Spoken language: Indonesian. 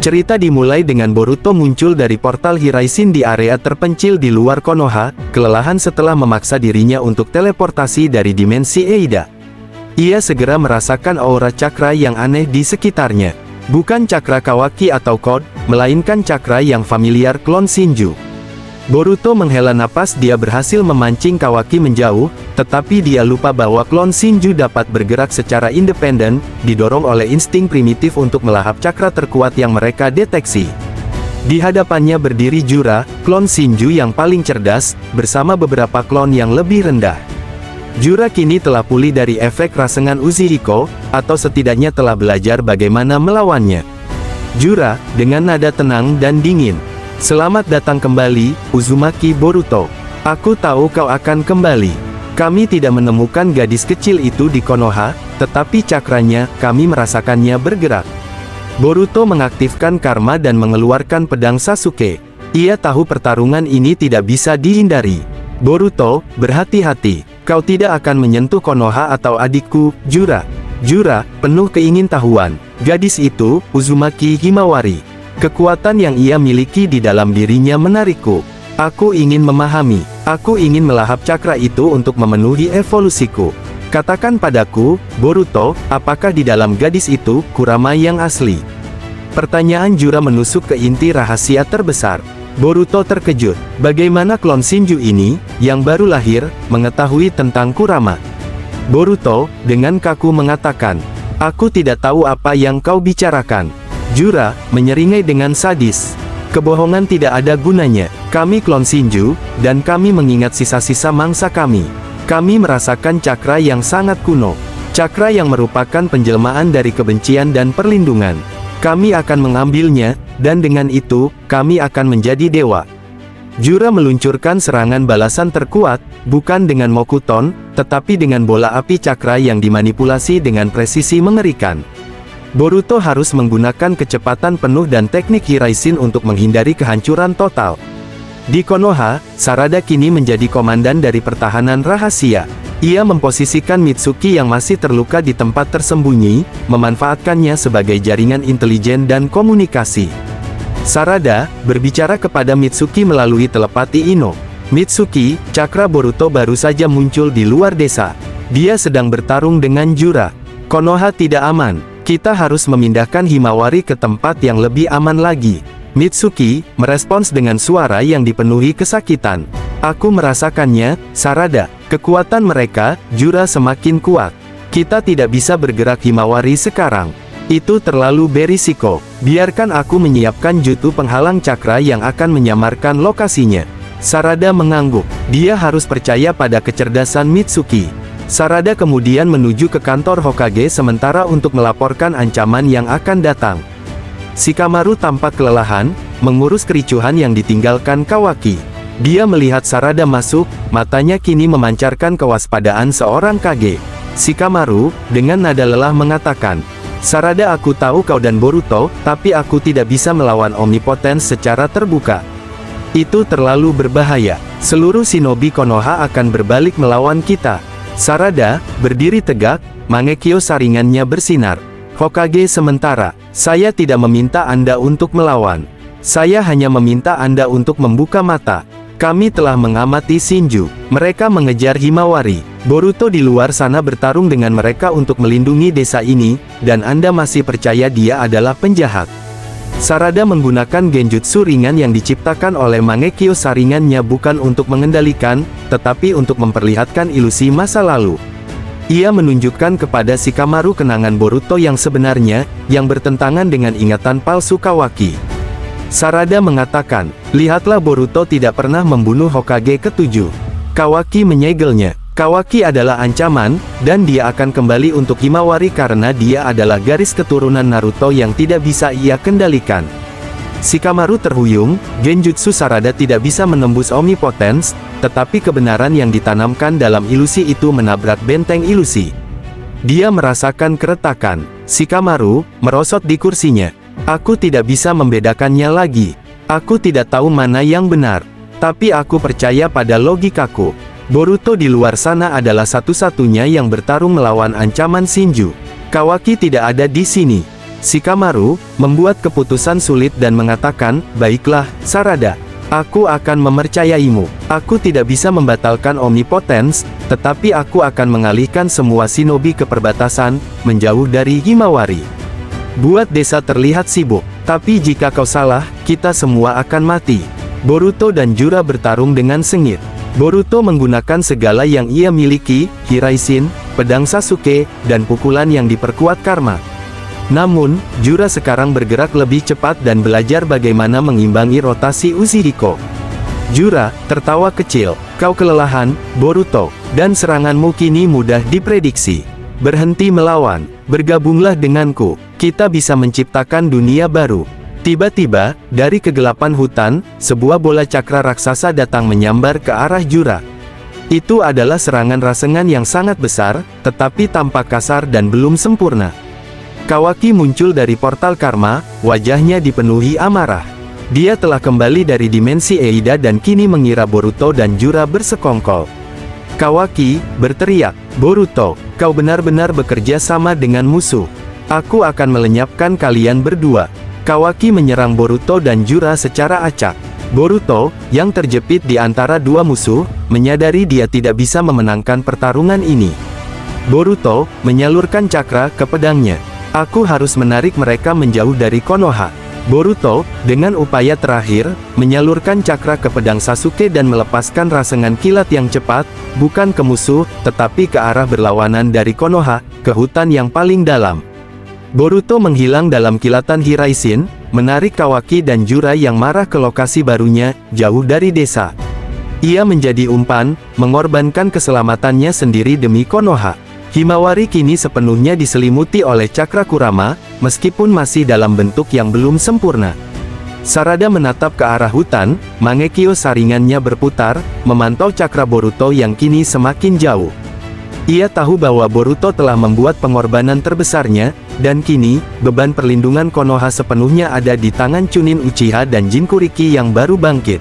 Cerita dimulai dengan Boruto muncul dari portal Hiraishin di area terpencil di luar Konoha, kelelahan setelah memaksa dirinya untuk teleportasi dari dimensi Eida. Ia segera merasakan aura cakra yang aneh di sekitarnya. Bukan cakra Kawaki atau Code, melainkan cakra yang familiar klon Shinju. Boruto menghela napas, dia berhasil memancing Kawaki menjauh, tetapi dia lupa bahwa klon Shinju dapat bergerak secara independen, didorong oleh insting primitif untuk melahap cakra terkuat yang mereka deteksi. Di hadapannya berdiri Jura, klon Shinju yang paling cerdas, bersama beberapa klon yang lebih rendah. Jura kini telah pulih dari efek rasengan Uzihiko, atau setidaknya telah belajar bagaimana melawannya. Jura, dengan nada tenang dan dingin. Selamat datang kembali, Uzumaki Boruto. Aku tahu kau akan kembali. Kami tidak menemukan gadis kecil itu di Konoha, tetapi cakranya, kami merasakannya bergerak. Boruto mengaktifkan karma dan mengeluarkan pedang Sasuke. Ia tahu pertarungan ini tidak bisa dihindari. Boruto, berhati-hati. Kau tidak akan menyentuh Konoha atau adikku, Jura. Jura, penuh keingintahuan. Gadis itu, Uzumaki Himawari. Kekuatan yang ia miliki di dalam dirinya menarikku. Aku ingin memahami. Aku ingin melahap cakra itu untuk memenuhi evolusiku. Katakan padaku, Boruto, apakah di dalam gadis itu, Kurama yang asli? Pertanyaan Jura menusuk ke inti rahasia terbesar. Boruto terkejut. Bagaimana klon Shinju ini, yang baru lahir, mengetahui tentang Kurama? Boruto, dengan kaku mengatakan, aku tidak tahu apa yang kau bicarakan. Jura, menyeringai dengan sadis. Kebohongan tidak ada gunanya. Kami klon Shinju, dan kami mengingat sisa-sisa mangsa kami. Kami merasakan cakra yang sangat kuno. Cakra yang merupakan penjelmaan dari kebencian dan perlindungan. Kami akan mengambilnya, dan dengan itu, kami akan menjadi dewa. Jura meluncurkan serangan balasan terkuat, bukan dengan Mokuton, tetapi dengan bola api cakra yang dimanipulasi dengan presisi mengerikan. Boruto harus menggunakan kecepatan penuh dan teknik Hiraishin untuk menghindari kehancuran total. Di Konoha, Sarada kini menjadi komandan dari pertahanan rahasia. Ia memposisikan Mitsuki yang masih terluka di tempat tersembunyi, memanfaatkannya sebagai jaringan intelijen dan komunikasi. Sarada, berbicara kepada Mitsuki melalui telepati Ino. Mitsuki, cakra Boruto baru saja muncul di luar desa. Dia sedang bertarung dengan Jura. Konoha tidak aman. Kita harus memindahkan Himawari ke tempat yang lebih aman lagi. Mitsuki, merespons dengan suara yang dipenuhi kesakitan. Aku merasakannya, Sarada. Kekuatan mereka, Jura semakin kuat. Kita tidak bisa bergerak Himawari sekarang. Itu terlalu berisiko. Biarkan aku menyiapkan jutsu penghalang cakra yang akan menyamarkan lokasinya. Sarada mengangguk. Dia harus percaya pada kecerdasan Mitsuki. Sarada kemudian menuju ke kantor Hokage sementara untuk melaporkan ancaman yang akan datang. Shikamaru tampak kelelahan, mengurus kericuhan yang ditinggalkan Kawaki. Dia melihat Sarada masuk, matanya kini memancarkan kewaspadaan seorang Kage. Shikamaru, dengan nada lelah mengatakan, Sarada, aku tahu kau dan Boruto, tapi aku tidak bisa melawan Omnipotence secara terbuka. Itu terlalu berbahaya. Seluruh shinobi Konoha akan berbalik melawan kita. Sarada, berdiri tegak, Mangekyo saringannya bersinar. Hokage sementara, saya tidak meminta Anda untuk melawan. Saya hanya meminta Anda untuk membuka mata. Kami telah mengamati Shinju. Mereka mengejar Himawari. Boruto di luar sana bertarung dengan mereka untuk melindungi desa ini, dan Anda masih percaya dia adalah penjahat. Sarada menggunakan genjutsu ringan yang diciptakan oleh Mangekyo saringannya bukan untuk mengendalikan, tetapi untuk memperlihatkan ilusi masa lalu. Ia menunjukkan kepada Shikamaru kenangan Boruto yang sebenarnya, yang bertentangan dengan ingatan palsu Kawaki. Sarada mengatakan, lihatlah Boruto tidak pernah membunuh Hokage ke-7. Kawaki menyegelnya. Kawaki adalah ancaman, dan dia akan kembali untuk Himawari karena dia adalah garis keturunan Naruto yang tidak bisa ia kendalikan. Shikamaru terhuyung, genjutsu Sarada tidak bisa menembus Omnipotence, tetapi kebenaran yang ditanamkan dalam ilusi itu menabrak benteng ilusi. Dia merasakan keretakan. Shikamaru, merosot di kursinya. Aku tidak bisa membedakannya lagi. Aku tidak tahu mana yang benar. Tapi aku percaya pada logikaku. Boruto di luar sana adalah satu-satunya yang bertarung melawan ancaman Shinju. Kawaki tidak ada di sini. Shikamaru membuat keputusan sulit dan mengatakan, "Baiklah, Sarada. Aku akan mempercayaimu. Aku tidak bisa membatalkan Omnipotence, tetapi aku akan mengalihkan semua shinobi ke perbatasan, menjauh dari Himawari. Buat desa terlihat sibuk. Tapi jika kau salah, kita semua akan mati." Boruto dan Jura bertarung dengan sengit. Boruto menggunakan segala yang ia miliki, Hiraishin, pedang Sasuke, dan pukulan yang diperkuat karma. Namun, Jura sekarang bergerak lebih cepat dan belajar bagaimana mengimbangi rotasi Uchihiko. Jura tertawa kecil, "Kau kelelahan, Boruto, dan seranganmu kini mudah diprediksi. Berhenti melawan, bergabunglah denganku, kita bisa menciptakan dunia baru." Tiba-tiba, dari kegelapan hutan, sebuah bola cakra raksasa datang menyambar ke arah Jura. Itu adalah serangan rasengan yang sangat besar, tetapi tampak kasar dan belum sempurna. Kawaki muncul dari portal karma, wajahnya dipenuhi amarah. Dia telah kembali dari dimensi Eida dan kini mengira Boruto dan Jura bersekongkol. Kawaki berteriak, "Boruto, kau benar-benar bekerja sama dengan musuh. Aku akan melenyapkan kalian berdua." Kawaki menyerang Boruto dan Jura secara acak. Boruto, yang terjepit di antara dua musuh, menyadari dia tidak bisa memenangkan pertarungan ini. Boruto menyalurkan cakra ke pedangnya. "Aku harus menarik mereka menjauh dari Konoha." Boruto, dengan upaya terakhir, menyalurkan cakra ke pedang Sasuke dan melepaskan rasengan kilat yang cepat, bukan ke musuh, tetapi ke arah berlawanan dari Konoha, ke hutan yang paling dalam. Boruto menghilang dalam kilatan Hiraishin, menarik Kawaki dan Jura yang marah ke lokasi barunya, jauh dari desa. Ia menjadi umpan, mengorbankan keselamatannya sendiri demi Konoha. Himawari kini sepenuhnya diselimuti oleh cakra Kurama, meskipun masih dalam bentuk yang belum sempurna. Sarada menatap ke arah hutan, Mangekyo saringannya berputar, memantau cakra Boruto yang kini semakin jauh. Ia tahu bahwa Boruto telah membuat pengorbanan terbesarnya, dan kini, beban perlindungan Konoha sepenuhnya ada di tangan Chunin Uchiha dan Jinchuriki yang baru bangkit.